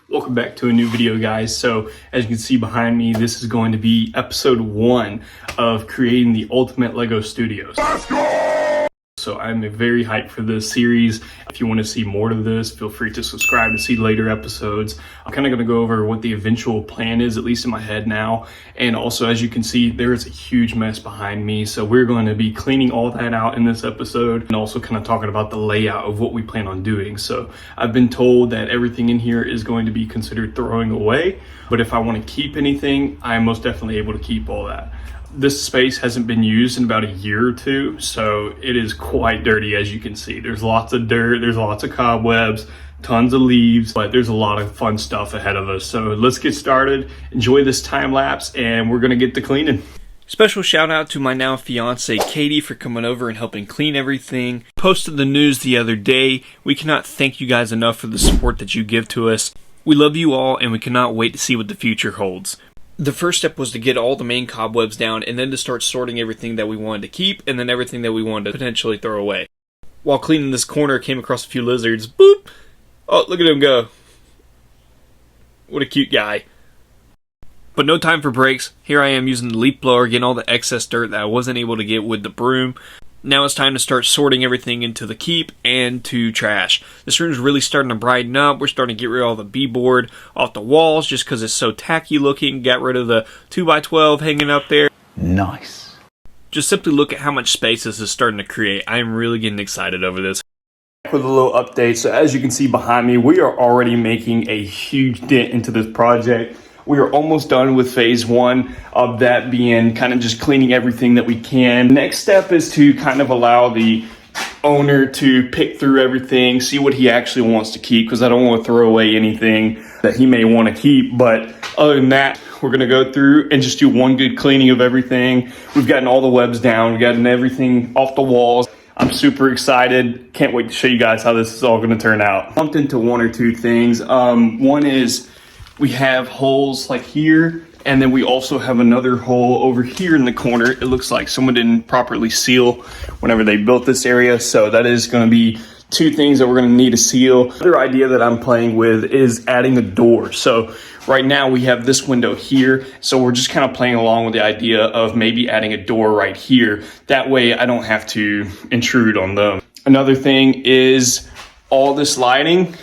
Welcome back to a new video, guys. So as you can see behind me, this is going to be episode 1 of creating the ultimate Lego Studios. Let's go! So I'm very hyped for this series. If you want to see more of this, feel free to subscribe to see later episodes. I'm kind of going to go over what the eventual plan is, at least in my head now. And also, as you can see, there is a huge mess behind me. So we're going to be cleaning all that out in this episode and also kind of talking about the layout of what we plan on doing. So I've been told that everything in here is going to be considered throwing away. But if I want to keep anything, I'm most definitely able to keep all that. This space hasn't been used in about a year or two, so it is quite dirty, as you can see. There's lots of dirt, there's lots of cobwebs, tons of leaves, but there's a lot of fun stuff ahead of us. So let's get started, enjoy this time lapse, and we're gonna get to cleaning. Special shout out to my now fiance Katie for coming over and helping clean everything. Posted the news the other day. We cannot thank you guys enough for the support that you give to us. We love you all, and we cannot wait to see what the future holds. The first step was to get all the main cobwebs down and then to start sorting everything that we wanted to keep and then everything that we wanted to potentially throw away. While cleaning this corner, I came across a few lizards. Boop! Oh, look at him go. What a cute guy. But no time for breaks. Here I am using the leaf blower, getting all the excess dirt that I wasn't able to get with the broom. Now it's time to start sorting everything into the keep and to trash. This room's really starting to brighten up. We're starting to get rid of all the B-board off the walls just because it's so tacky looking. Got rid of the 2x12 hanging up there. Nice. Just simply look at how much space this is starting to create. I'm really getting excited over this. With a little update. So as you can see behind me, we are already making a huge dent into this project. We are almost done with phase 1 of that being kind of just cleaning everything that we can. Next step is to kind of allow the owner to pick through everything, see what he actually wants to keep, because I don't want to throw away anything that he may want to keep. But other than that, we're going to go through and just do one good cleaning of everything. We've gotten all the webs down. We've gotten everything off the walls. I'm super excited. Can't wait to show you guys how this is all going to turn out. Bumped into one or two things. One is we have holes like here, and then we also have another hole over here in the corner. It looks like someone didn't properly seal whenever they built this area. So that is going to be two things that we're going to need to seal. Another idea that I'm playing with is adding a door. So right now we have this window here. So we're just kind of playing along with the idea of maybe adding a door right here. That way I don't have to intrude on them. Another thing is all this lighting,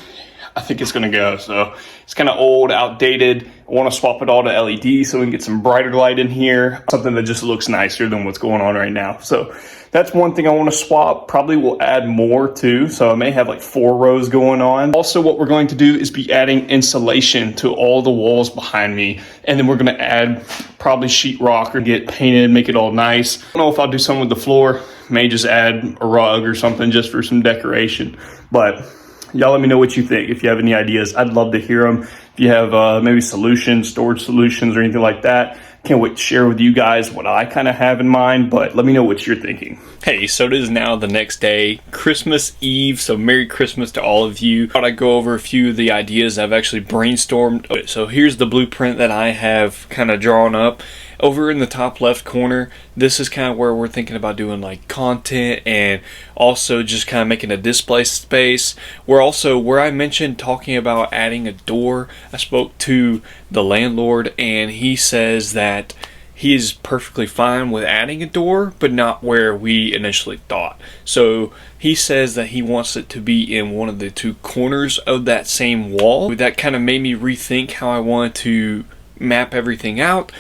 I think it's going to go. So it's kind of old, outdated. I want to swap it all to LED so we can get some brighter light in here. Something that just looks nicer than what's going on right now. So that's one thing I want to swap. Probably will add more too. So I may have like 4 rows going on. Also, what we're going to do is be adding insulation to all the walls behind me. And then we're going to add probably sheetrock or get painted, make it all nice. I don't know if I'll do something with the floor. May just add a rug or something just for some decoration. But y'all let me know what you think. If you have any ideas, I'd love to hear them. If you have maybe solutions, storage solutions or anything like that, can't wait to share with you guys what I kind of have in mind, but let me know what you're thinking. Hey, so it is now the next day, Christmas Eve, so Merry Christmas to all of you. Thought I'd go over a few of the ideas I've actually brainstormed. So here's the blueprint that I have kind of drawn up. Over in the top left corner, this is kind of where we're thinking about doing like content and also just kind of making a display space. We're also, where I mentioned talking about adding a door, I spoke to the landlord and he says that he is perfectly fine with adding a door, but not where we initially thought. So he says that he wants it to be in one of the 2 corners of that same wall. That kind of made me rethink how I wanted to map everything out.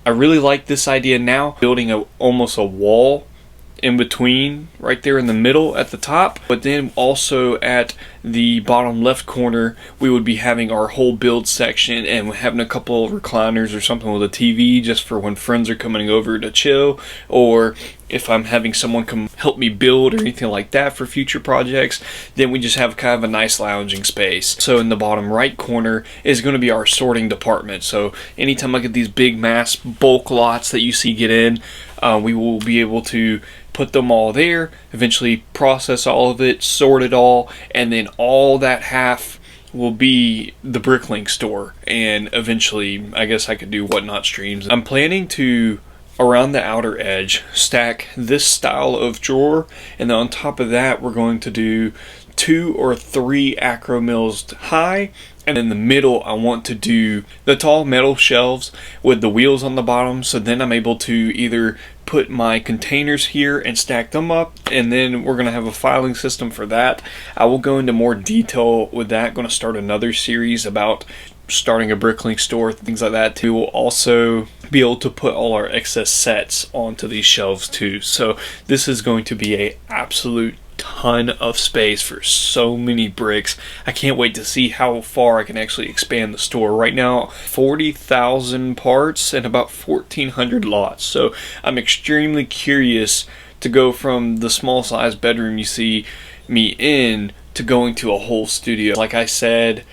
I really like this idea now, building almost a wall in between right there in the middle at the top, but then also at the bottom left corner we would be having our whole build section and having a couple of recliners or something with a TV just for when friends are coming over to chill, or if I'm having someone come help me build or anything like that for future projects. Then we just have kind of a nice lounging space. So in the bottom right corner is going to be our sorting department. So anytime I get these big mass bulk lots that you see get in, we will be able to put them all there, eventually process all of it, sort it all, and then all that half will be the Bricklink store. And eventually, I guess I could do whatnot streams. I'm planning to, around the outer edge, stack this style of drawer, and then on top of that we're going to do 2 or 3 acro mills high, and in the middle I want to do the tall metal shelves with the wheels on the bottom, so then I'm able to either put my containers here and stack them up, and then we're going to have a filing system for that. I will go into more detail with that. Going to start another series about starting a bricklink store, things like that too. We'll also be able to put all our excess sets onto these shelves too. So this is going to be a absolute ton of space for so many bricks. I can't wait to see how far I can actually expand the store. Right now, 40,000 parts and about 1,400 lots. So I'm extremely curious to go from the small size bedroom you see me in to going to a whole studio. Like I said,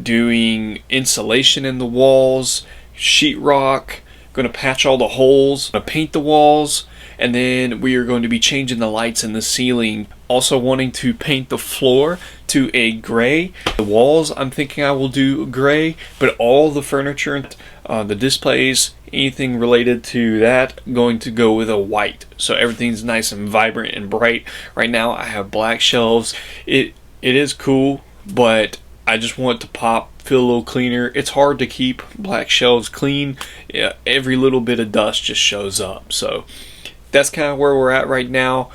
doing insulation in the walls, sheetrock, going to patch all the holes, going to paint the walls, and then we are going to be changing the lights in the ceiling. Also wanting to paint the floor to a gray. The walls, I'm thinking I will do gray, but all the furniture, the displays, anything related to that, going to go with a white. So everything's nice and vibrant and bright. Right now I have black shelves. It is cool, but I just want it to pop, feel a little cleaner. It's hard to keep black shelves clean. Yeah, every little bit of dust just shows up. So that's kind of where we're at right now.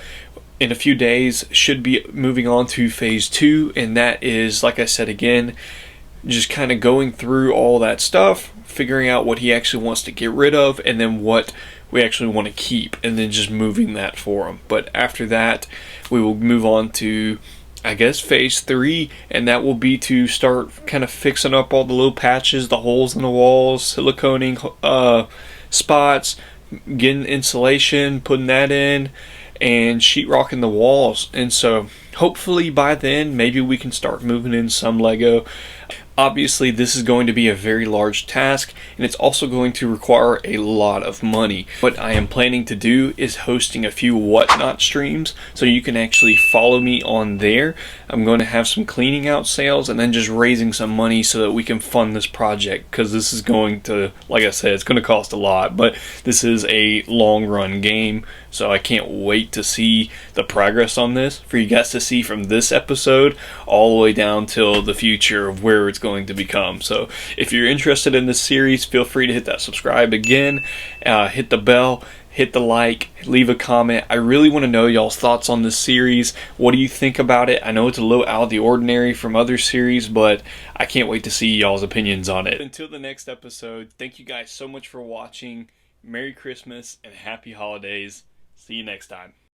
In a few days, should be moving on to phase 2, and that is, like I said again, just kind of going through all that stuff, figuring out what he actually wants to get rid of, and then what we actually want to keep, and then just moving that for him. But after that, we will move on to, I guess, phase 3, and that will be to start kind of fixing up all the little patches, the holes in the walls, siliconing spots, getting insulation, putting that in, and sheetrocking the walls. And so hopefully by then maybe we can start moving in some Lego. Obviously this is going to be a very large task, and it's also going to require a lot of money. What I am planning to do is hosting a few whatnot streams, so you can actually follow me on there. I'm going to have some cleaning out sales and then just raising some money so that we can fund this project, because this is going to, like I said, it's going to cost a lot, but this is a long run game, so I can't wait to see the progress on this for you guys to see from this episode all the way down till the future of where it's going to become. So if you're interested in this series, feel free to hit that subscribe again, hit the bell, hit the like, leave a comment. I really want to know y'all's thoughts on this series. What do you think about it? I know it's a little out of the ordinary from other series, but I can't wait to see y'all's opinions on it. Until the next episode, thank you guys so much for watching. Merry Christmas and Happy Holidays. See you next time.